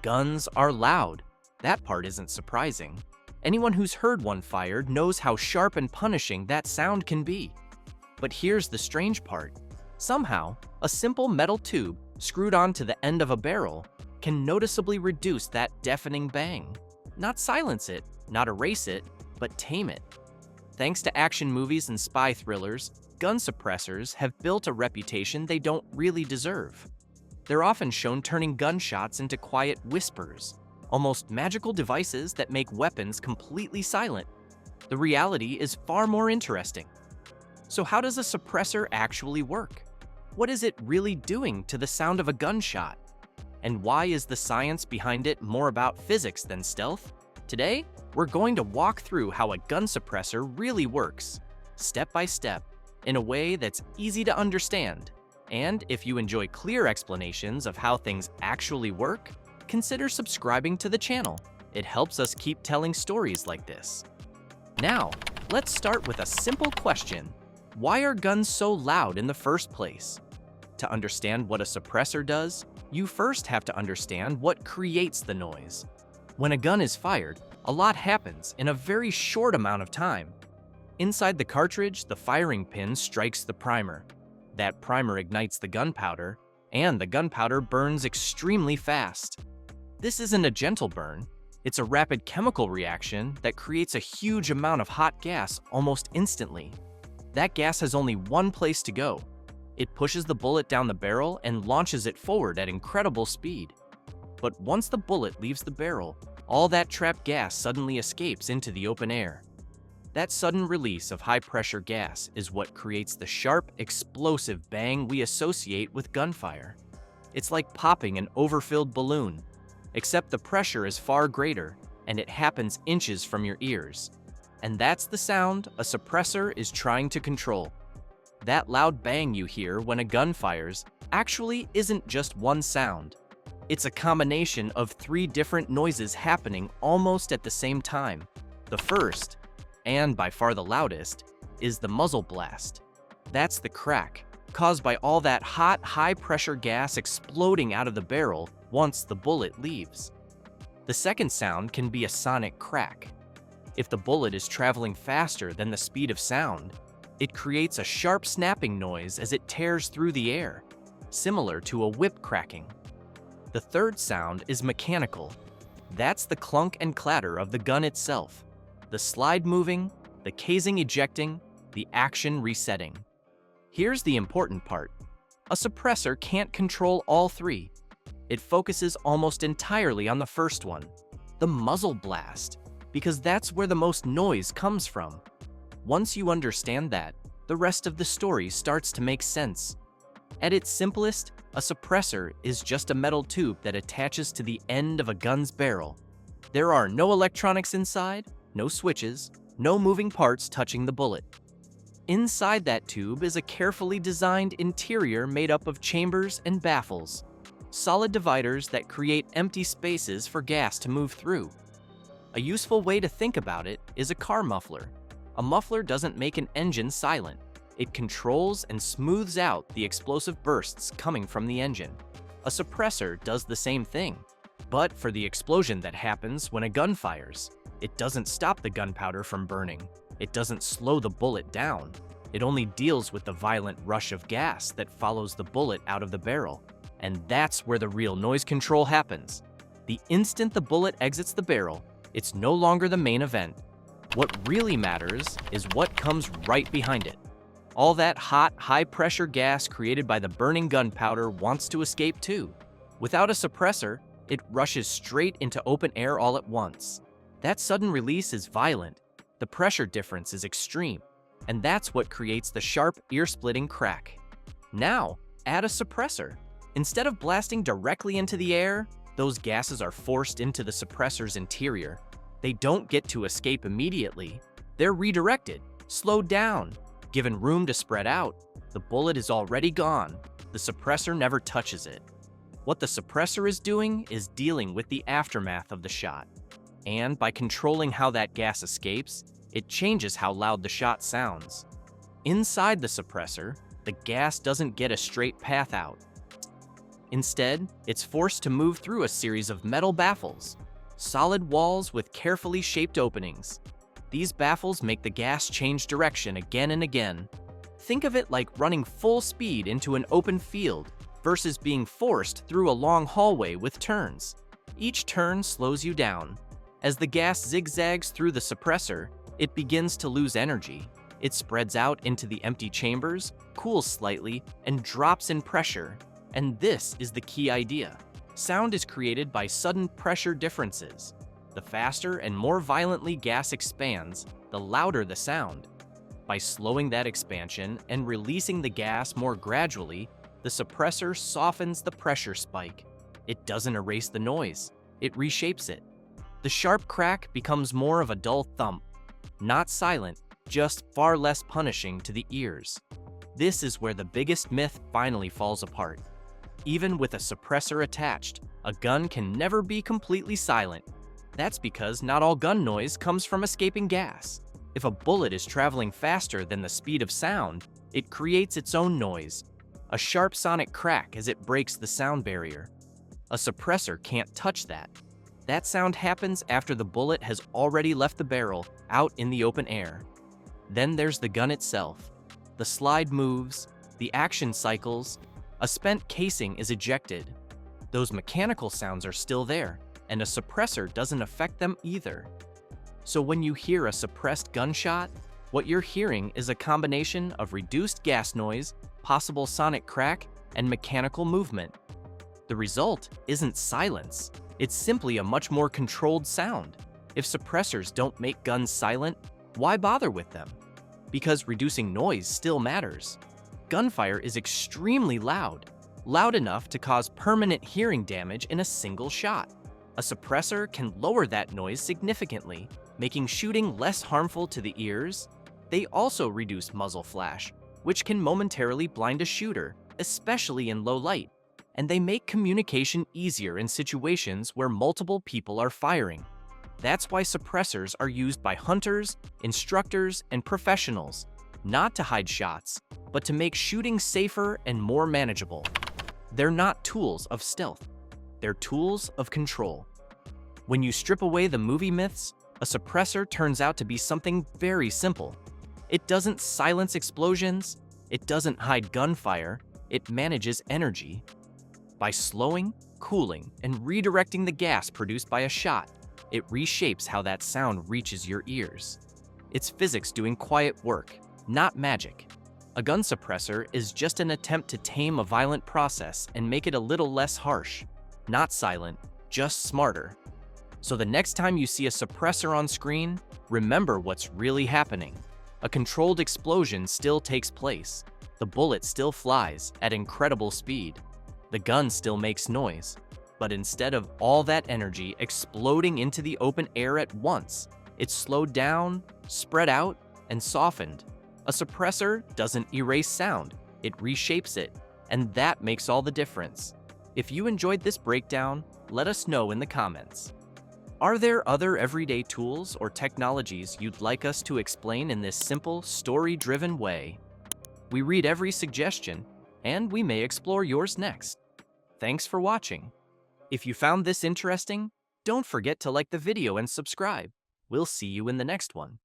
Guns are loud. That part isn't surprising. Anyone who's heard one fired knows how sharp and punishing that sound can be. But here's the strange part. Somehow, a simple metal tube screwed onto the end of a barrel can noticeably reduce that deafening bang. Not silence it, not erase it, but tame it. Thanks to action movies and spy thrillers, gun suppressors have built a reputation they don't really deserve. They're often shown turning gunshots into quiet whispers, almost magical devices that make weapons completely silent. The reality is far more interesting. So how does a suppressor actually work? What is it really doing to the sound of a gunshot? And why is the science behind it more about physics than stealth? Today, we're going to walk through how a gun suppressor really works, step by step, in a way that's easy to understand. And if you enjoy clear explanations of how things actually work, consider subscribing to the channel. It helps us keep telling stories like this. Now, let's start with a simple question. Why are guns so loud in the first place? To understand what a suppressor does, you first have to understand what creates the noise. When a gun is fired, a lot happens in a very short amount of time. Inside the cartridge, the firing pin strikes the primer. That primer ignites the gunpowder, and the gunpowder burns extremely fast. This isn't a gentle burn. It's a rapid chemical reaction that creates a huge amount of hot gas almost instantly. That gas has only one place to go. It pushes the bullet down the barrel and launches it forward at incredible speed. But once the bullet leaves the barrel, all that trapped gas suddenly escapes into the open air. That sudden release of high-pressure gas is what creates the sharp, explosive bang we associate with gunfire. It's like popping an overfilled balloon, except the pressure is far greater, and it happens inches from your ears. And that's the sound a suppressor is trying to control. That loud bang you hear when a gun fires actually isn't just one sound. It's a combination of 3 different noises happening almost at the same time. The first, and by far the loudest, is the muzzle blast. That's the crack, caused by all that hot, high-pressure gas exploding out of the barrel once the bullet leaves. The second sound can be a sonic crack. If the bullet is traveling faster than the speed of sound, it creates a sharp snapping noise as it tears through the air, similar to a whip cracking. The third sound is mechanical. That's the clunk and clatter of the gun itself, the slide moving, the casing ejecting, the action resetting. Here's the important part. A suppressor can't control all 3. It focuses almost entirely on the first one, the muzzle blast, because that's where the most noise comes from. Once you understand that, the rest of the story starts to make sense. At its simplest, a suppressor is just a metal tube that attaches to the end of a gun's barrel. There are no electronics inside, no switches, no moving parts touching the bullet. Inside that tube is a carefully designed interior made up of chambers and baffles, solid dividers that create empty spaces for gas to move through. A useful way to think about it is a car muffler. A muffler doesn't make an engine silent. It controls and smooths out the explosive bursts coming from the engine. A suppressor does the same thing, but for the explosion that happens when a gun fires. It doesn't stop the gunpowder from burning. It doesn't slow the bullet down. It only deals with the violent rush of gas that follows the bullet out of the barrel. And that's where the real noise control happens. The instant the bullet exits the barrel, it's no longer the main event. What really matters is what comes right behind it. All that hot, high-pressure gas created by the burning gunpowder wants to escape too. Without a suppressor, it rushes straight into open air all at once. That sudden release is violent. The pressure difference is extreme, and that's what creates the sharp, ear-splitting crack. Now, add a suppressor. Instead of blasting directly into the air, those gases are forced into the suppressor's interior. They don't get to escape immediately. They're redirected, slowed down, given room to spread out. The bullet is already gone. The suppressor never touches it. What the suppressor is doing is dealing with the aftermath of the shot. And by controlling how that gas escapes, it changes how loud the shot sounds. Inside the suppressor, the gas doesn't get a straight path out. Instead, it's forced to move through a series of metal baffles, solid walls with carefully shaped openings. These baffles make the gas change direction again and again. Think of it like running full speed into an open field versus being forced through a long hallway with turns. Each turn slows you down. As the gas zigzags through the suppressor, it begins to lose energy. It spreads out into the empty chambers, cools slightly, and drops in pressure. And this is the key idea. Sound is created by sudden pressure differences. The faster and more violently gas expands, the louder the sound. By slowing that expansion and releasing the gas more gradually, the suppressor softens the pressure spike. It doesn't erase the noise, it reshapes it. The sharp crack becomes more of a dull thump, not silent, just far less punishing to the ears. This is where the biggest myth finally falls apart. Even with a suppressor attached, a gun can never be completely silent. That's because not all gun noise comes from escaping gas. If a bullet is traveling faster than the speed of sound, it creates its own noise, a sharp sonic crack as it breaks the sound barrier. A suppressor can't touch that. That sound happens after the bullet has already left the barrel, out in the open air. Then there's the gun itself. The slide moves, the action cycles, a spent casing is ejected. Those mechanical sounds are still there, and a suppressor doesn't affect them either. So when you hear a suppressed gunshot, what you're hearing is a combination of reduced gas noise, possible sonic crack, and mechanical movement. The result isn't silence, it's simply a much more controlled sound. If suppressors don't make guns silent, why bother with them? Because reducing noise still matters. Gunfire is extremely loud, loud enough to cause permanent hearing damage in a single shot. A suppressor can lower that noise significantly, making shooting less harmful to the ears. They also reduce muzzle flash, which can momentarily blind a shooter, especially in low light. And they make communication easier in situations where multiple people are firing. That's why suppressors are used by hunters, instructors, and professionals, not to hide shots, but to make shooting safer and more manageable. They're not tools of stealth, they're tools of control. When you strip away the movie myths, a suppressor turns out to be something very simple. It doesn't silence explosions, it doesn't hide gunfire, it manages energy. By slowing, cooling, and redirecting the gas produced by a shot, it reshapes how that sound reaches your ears. It's physics doing quiet work, not magic. A gun suppressor is just an attempt to tame a violent process and make it a little less harsh. Not silent, just smarter. So the next time you see a suppressor on screen, remember what's really happening. A controlled explosion still takes place. The bullet still flies at incredible speed. The gun still makes noise. But instead of all that energy exploding into the open air at once, it's slowed down, spread out, and softened. A suppressor doesn't erase sound, it reshapes it, and that makes all the difference. If you enjoyed this breakdown, let us know in the comments. Are there other everyday tools or technologies you'd like us to explain in this simple, story-driven way? We read every suggestion, and we may explore yours next. Thanks for watching. If you found this interesting, don't forget to like the video and subscribe. We'll see you in the next one.